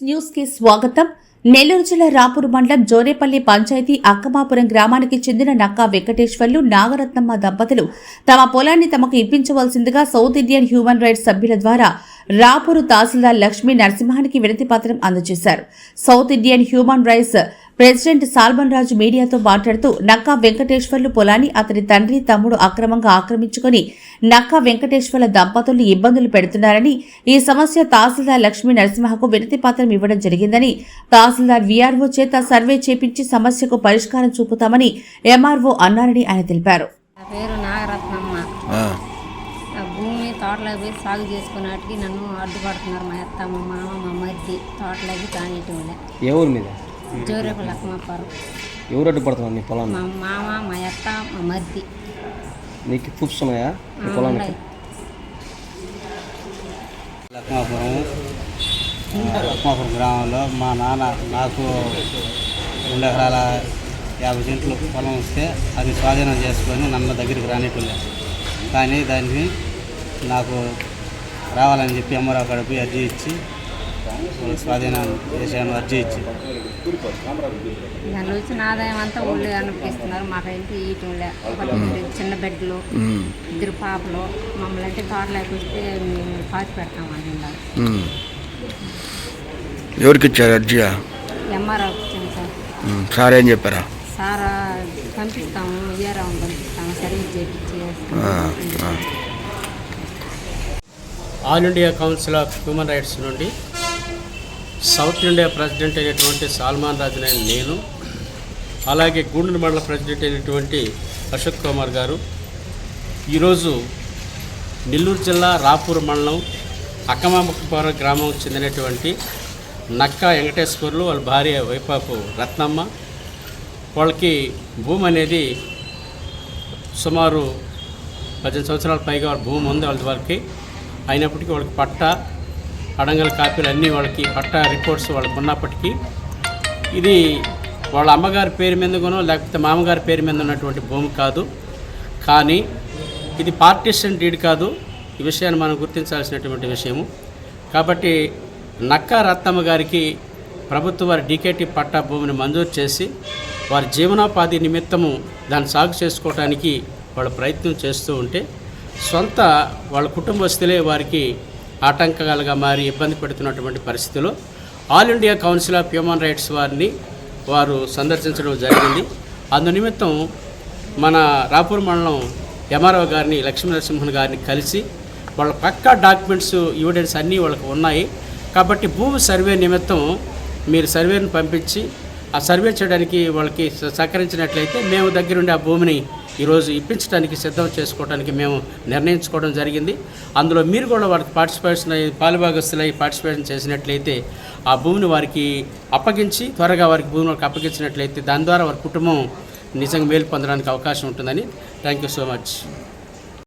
News కి స్వాగతం. నెల్లూరు జిల్లా రాపూరు మండలం జోరేపల్లి పంచాయతీ అక్కమాపురం గ్రామానికి చెందిన నక్కా వెంకటేశ్వర్లు నాగరత్నమ్మ దంపతులు తమ పొలాన్ని తమకు ఇప్పించవలసిందిగా సౌత్ ఇండియన్ హ్యూమన్ రైట్స్ సభ్యుల ద్వారా రాపూరు తహసీల్దార్ లక్ష్మీ నరసింహానికి వినతి పత్రం అందజేశారు. South Indian human rights president Solomon Raju మీడియాతో మాట్లాడుతూ నక్కా వెంకటేశ్వర్లు పొలాన్ని అతని తండ్రి తమ్ముడు అక్రమంగా ఆక్రమించుకుని నక్కా వెంకటేశ్వర్ల దంపతులు ఇబ్బందులు పెడుతున్నారని, ఈ సమస్య తహసీల్దార్ లక్ష్మీ నరసింహకు వినతి పత్రం ఇవ్వడం జరిగిందని, తహసీల్దార్ వీఆర్ఓ చేత సర్వే చేపించి సమస్యకు పరిష్కారం చూపుతామని ఎంఆర్ఓ అన్నారని ఆయన తెలిపారు. భూమి తోటలోకి పోయి సాగు చేసుకున్నట్టుకి నన్ను అడ్డుపడుతున్నారు. మా అత్త, మా మామ, మా మరిది తోటలోకి కానివ్వలే. ఎవరి మీద? జోరేపల్లి అక్కమాపురం. ఎవరు అడ్డుపడుతున్నారు నీ పొలాన్ని? మా మామ, మా అత్త, మా మరిది. నీకు ప్రూఫ్స్ ఉన్నాయా పొలానికి? అక్కమాపురం గ్రామంలో మా నాన్న నాకు 2 ఎకరాల 50 సెంట్లు పొలం వస్తే అది స్వాధీనం చేసుకొని నన్ను దగ్గరికి రానిట్లే. కానీ దాన్ని నాకు రావాలని చెప్పి అమ్మరావు కాడికి అర్జీ ఇచ్చి స్వాధీనం చేశాను. అర్జీ ఇచ్చి దానిలో వచ్చిన ఆదాయం అంతా ఊళ్ళో అనిపిస్తున్నారు. మాకైతే ఈటంలే. చిన్న బిడ్డలు, 2 పాపలు. మమ్మల్ని అంటే తోటలోకి వస్తే మేము పాతి పెడతామంటున్నారు. ఎవరికి ఇచ్చారు అర్జీ? ఎంఆర్ఓకి ఇచ్చాను సార్. సార్ ఏం చెప్పారా? సార్ పంపిస్తాము, వీఆర్ఓని పంపిస్తాము, సర్వీస్ చేయించి. All India council of human rights నుండి సౌత్ ఇండియా ప్రెసిడెంట్ అయినటువంటి సాల్మాన్ రాజు నేను, అలాగే గూడూరు మండల ప్రెసిడెంట్ అయినటువంటి అశోక్ కుమార్ గారు ఈరోజు నెల్లూరు జిల్లా రాపూరు మండలం అక్కమాపురం గ్రామం చెందినటువంటి నక్కా వెంకటేశ్వర్లు, వాళ్ళ భార్య వైపాపు రత్నమ్మ, వాళ్ళకి భూమి అనేది సుమారు 18 సంవత్సరాల పైగా వాళ్ళ భూమి ఉంది వాళ్ళ వారికి. అయినప్పటికీ వాళ్ళకి పట్టా, అడంగల కాపీలు అన్నీ వాళ్ళకి పట్టా రిపోర్ట్స్ వాళ్ళకు ఉన్నప్పటికీ ఇది వాళ్ళ అమ్మగారి పేరు మీదగానో లేకపోతే మామగారి పేరు మీద ఉన్నటువంటి భూమి కాదు. కానీ ఇది పార్టీషన్ డీడ్ కాదు. ఈ విషయాన్ని మనం గుర్తించాల్సినటువంటి విషయము. కాబట్టి నక్కా రత్నమ్మ గారికి ప్రభుత్వ వారి డీకేటీ పట్టా భూమిని మంజూరు చేసి వారి జీవనోపాధి నిమిత్తము దాన్ని సాగు చేసుకోవడానికి వాళ్ళు ప్రయత్నం చేస్తూ ఉంటే సొంత వాళ్ళ కుటుంబస్తులే వారికి ఆటంకాలుగా మారి ఇబ్బంది పెడుతున్నటువంటి పరిస్థితిలో all India council of human rights వారు సందర్శించడం జరిగింది. అందు నిమిత్తం మన రాపూర్ మండలం ఎంఆర్ఓ గారిని, లక్ష్మీ నరసింహన్ గారిని కలిసి వాళ్ళ పక్కా డాక్యుమెంట్స్, ఎవిడెన్స్ అన్నీ వాళ్ళకు ఉన్నాయి. కాబట్టి భూమి సర్వే నిమిత్తం మీరు సర్వేను పంపించి ఆ సర్వే చేయడానికి వాళ్ళకి సహకరించినట్లయితే మేము దగ్గరుండి ఆ భూమిని ఈరోజు ఇప్పించడానికి సిద్ధం చేసుకోవడానికి మేము నిర్ణయించుకోవడం జరిగింది. అందులో మీరు కూడా వారికి పార్టిసిపేషన్ పాలుభాగస్తులై పార్టిసిపేషన్ చేసినట్లయితే ఆ భూమిని వారికి అప్పగించి త్వరగా వారికి భూమిని వారికి అప్పగించినట్లయితే దాని ద్వారా వారి కుటుంబం నిజంగా మేలు పొందడానికి అవకాశం ఉంటుందని. Thank you so much.